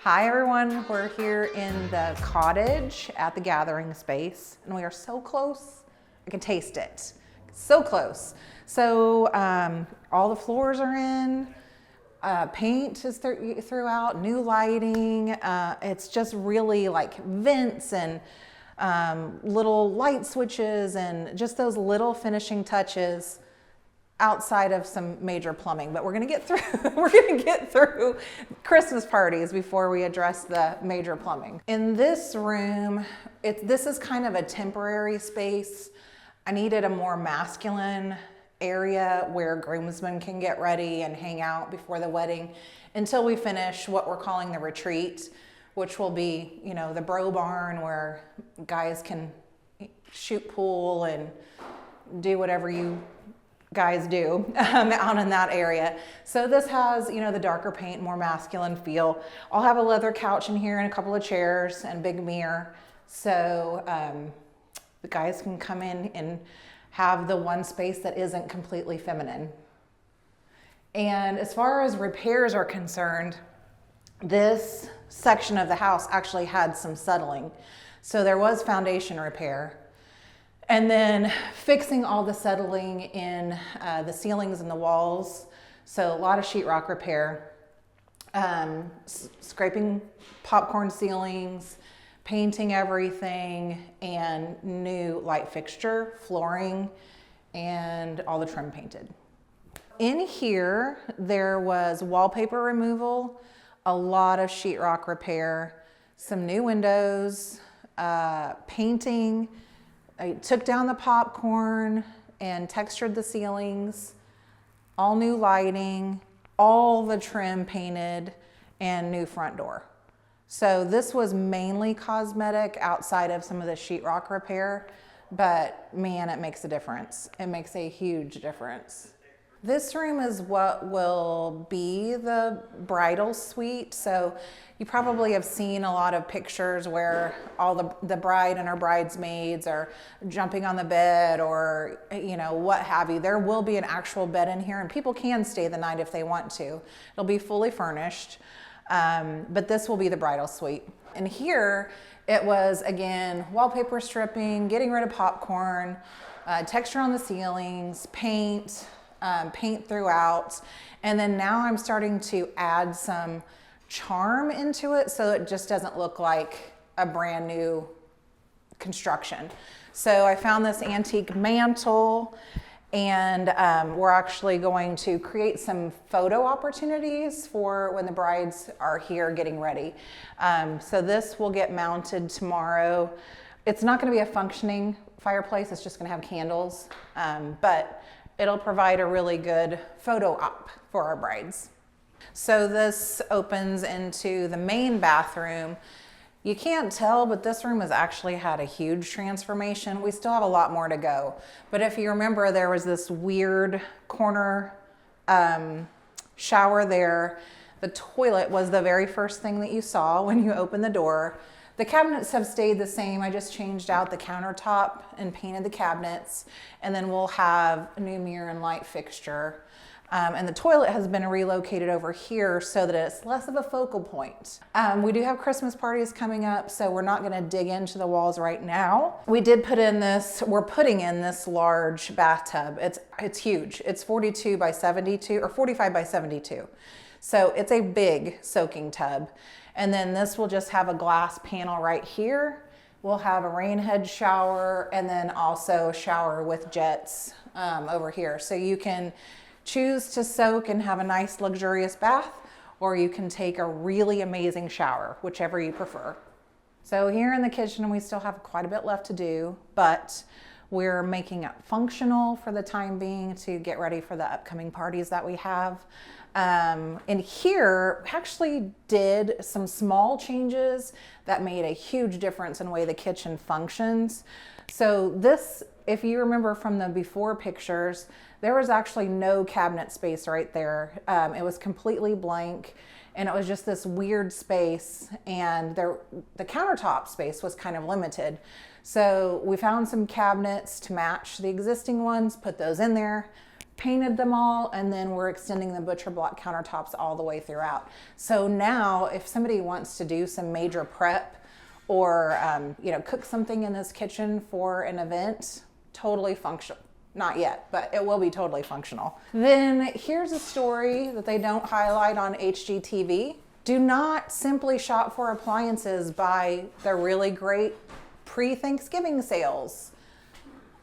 Hi everyone, we're here in the cottage at the gathering space and we are so close, I can taste it, so close. So all the floors are in, paint is throughout, new lighting, it's just really like vents and little light switches and just those little finishing touches outside of some major plumbing, but we're gonna get through we're gonna get through Christmas parties before we address the major plumbing. In this room, this is kind of a temporary space. I needed a more masculine area where groomsmen can get ready and hang out before the wedding until we finish what we're calling the retreat, which will be, you know, the bro barn where guys can shoot pool and do whatever you guys do out in that area. So this has, you know, the darker paint, more masculine feel. I'll have a leather couch in here and a couple of chairs and a big mirror. So the guys can come in and have the one space that isn't completely feminine. And as far as repairs are concerned, this section of the house actually had some settling. So there was foundation repair. And then fixing all the settling in the ceilings and the walls. So a lot of sheetrock repair, scraping popcorn ceilings, painting everything, and new light fixture, flooring, and all the trim painted. In here, there was wallpaper removal, a lot of sheetrock repair, some new windows, painting. I took down the popcorn and textured the ceilings, all new lighting, all the trim painted, and new front door. So this was mainly cosmetic outside of some of the sheetrock repair, but man, it makes a difference. It makes a huge difference. This room is what will be the bridal suite. So you probably have seen a lot of pictures where all the bride and her bridesmaids are jumping on the bed or, you know, what have you. There will be an actual bed in here and people can stay the night if they want to. It'll be fully furnished, but this will be the bridal suite. And here it was, again, wallpaper stripping, getting rid of popcorn, texture on the ceilings, paint throughout. And then now I'm starting to add some charm into it so it just doesn't look like a brand new construction. So I found this antique mantle and we're actually going to create some photo opportunities for when the brides are here getting ready. So this will get mounted tomorrow. It's not going to be a functioning fireplace, it's just going to have candles, but it'll provide a really good photo op for our brides. So this opens into the main bathroom. You can't tell, but this room has actually had a huge transformation. We still have a lot more to go. But if you remember, there was this weird corner shower there. The toilet was the very first thing that you saw when you opened the door. The cabinets have stayed the same. I just changed out the countertop and painted the cabinets. And then we'll have a new mirror and light fixture. And the toilet has been relocated over here so that it's less of a focal point. We do have Christmas parties coming up, so we're not gonna dig into the walls right now. We did put in this, we're putting in this large bathtub. It's huge. It's 42 by 72 or 45 by 72. So it's a big soaking tub. And then this will just have a glass panel right here. We'll have a rain head shower and then also a shower with jets over here. So you can choose to soak and have a nice luxurious bath, or you can take a really amazing shower, whichever you prefer. So here in the kitchen, we still have quite a bit left to do, but we're making it functional for the time being to get ready for the upcoming parties that we have. And here, we actually did some small changes that made a huge difference in the way the kitchen functions. So this, if you remember from the before pictures, there was actually no cabinet space right there. It was completely blank and it was just this weird space, and the countertop space was kind of limited. So we found some cabinets to match the existing ones, put those in there, painted them all, and then we're extending the butcher block countertops all the way throughout. So now if somebody wants to do some major prep or cook something in this kitchen for an event, totally functional. Not yet, but it will be totally functional. Then here's a story that they don't highlight on HGTV. Do not simply shop for appliances by the really great pre-Thanksgiving sales.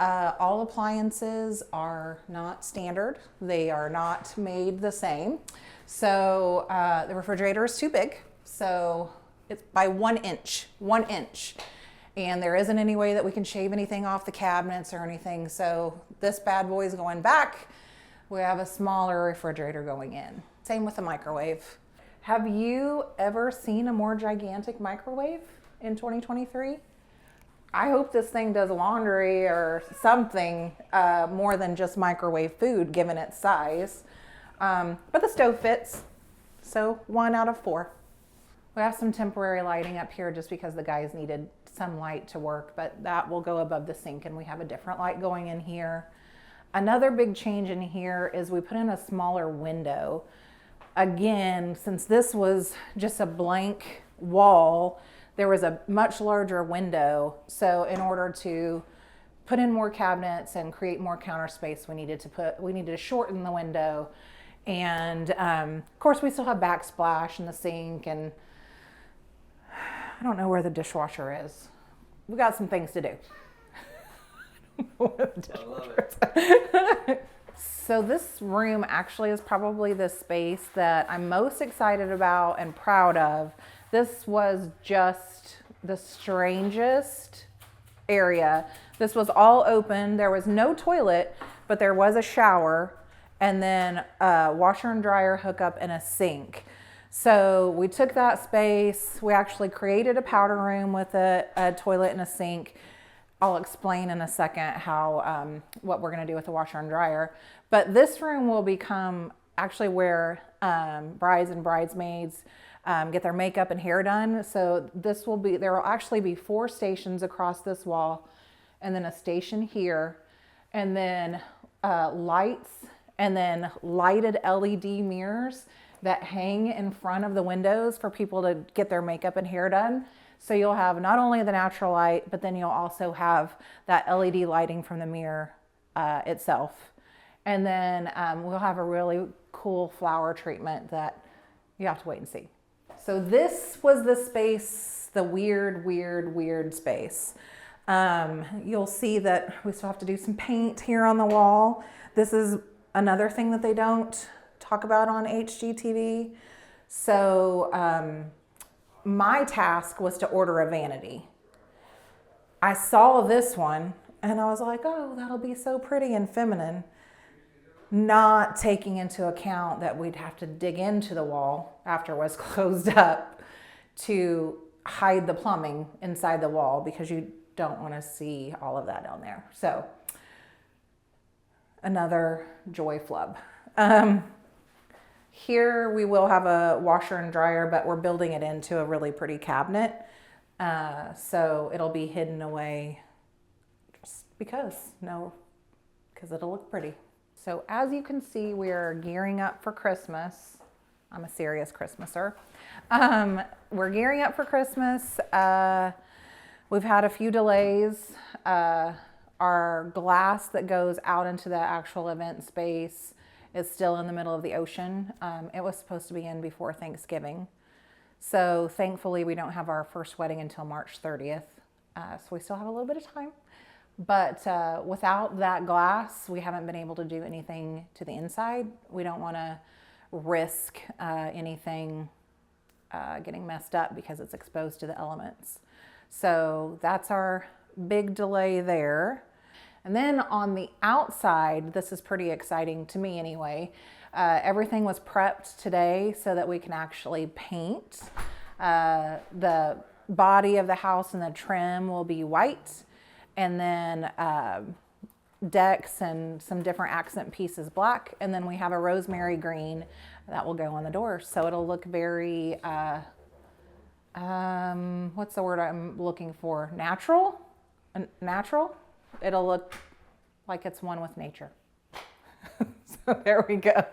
All appliances are not standard. They are not made the same. So the refrigerator is too big. So it's by 1 inch, 1 inch. And there isn't any way that we can shave anything off the cabinets or anything. So this bad boy is going back. We have a smaller refrigerator going in. Same with the microwave. Have you ever seen a more gigantic microwave in 2023? I hope this thing does laundry or something more than just microwave food given its size. But the stove fits, so 1 out of 4. We have some temporary lighting up here just because the guys needed some light to work, but that will go above the sink and we have a different light going in here. Another big change in here is we put in a smaller window. Again, since this was just a blank wall, there was a much larger window. So in order to put in more cabinets and create more counter space, we needed to shorten the window. And of course we still have backsplash in the sink, and I don't know where the dishwasher is. We got some things to do. I don't know where the dishwasher is. So this room actually is probably the space that I'm most excited about and proud of. This was just the strangest area. This was all open. There was no toilet, but there was a shower and then a washer and dryer hookup and a sink. So we took that space. We actually created a powder room with a toilet and a sink. I'll explain in a second how what we're going to do with the washer and dryer. But this room will become actually where brides and bridesmaids get their makeup and hair done. So there will actually be 4 stations across this wall, and then a station here, and then lights, and then lighted LED mirrors that hang in front of the windows for people to get their makeup and hair done. So you'll have not only the natural light, but then you'll also have that LED lighting from the mirror itself. And then we'll have a really cool flower treatment that you have to wait and see. So this was the space, the weird space. You'll see that we still have to do some paint here on the wall. This is another thing that they don't talk about on HGTV. So my task was to order a vanity. I saw this one and I was like, oh, that'll be so pretty and feminine. Not taking into account that we'd have to dig into the wall after it was closed up to hide the plumbing inside the wall, because you don't want to see all of that down there. So another joy flub. Here we will have a washer and dryer, but we're building it into a really pretty cabinet. So it'll be hidden away just because it'll look pretty. So as you can see, we're gearing up for Christmas. I'm a serious Christmaser. We're gearing up for Christmas. We've had a few delays. Our glass that goes out into the actual event space is still in the middle of the ocean. It was supposed to be in before Thanksgiving. So thankfully we don't have our first wedding until March 30th. So we still have a little bit of time. But without that glass, we haven't been able to do anything to the inside. We don't want to risk anything getting messed up because it's exposed to the elements. So that's our big delay there. And then on the outside, this is pretty exciting to me anyway. Everything was prepped today so that we can actually paint. The body of the house and the trim will be white. And then decks and some different accent pieces black. And then we have a rosemary green that will go on the doors. So it'll look very, what's the word I'm looking for? Natural? Natural? It'll look like it's one with nature. There we go.